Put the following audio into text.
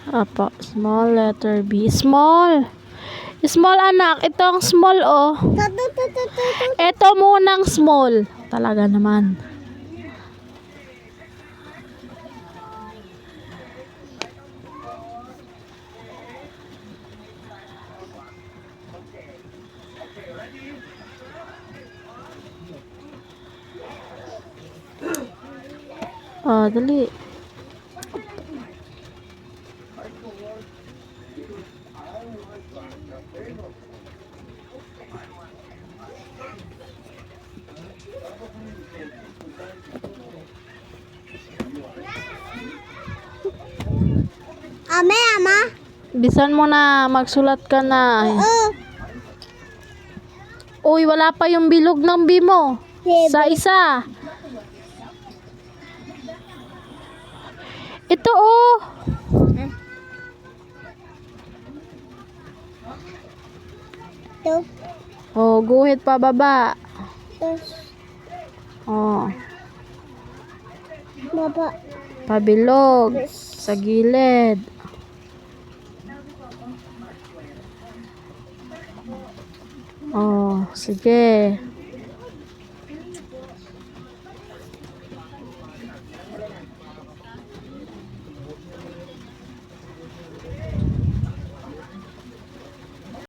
Apo, small letter B. Small. Small anak. Ito ang small oh. Ito munang small. Talaga naman. Oh, dali. Ama. Bisan mo na. Magsulat ka na. Uy, wala pa yung bilog ng B mo. Sa isa. Ito oh. Ito. Oh, guhit pa baba. Ito. Oh, Baba. pabilog. Sa gilid. Oh, sige.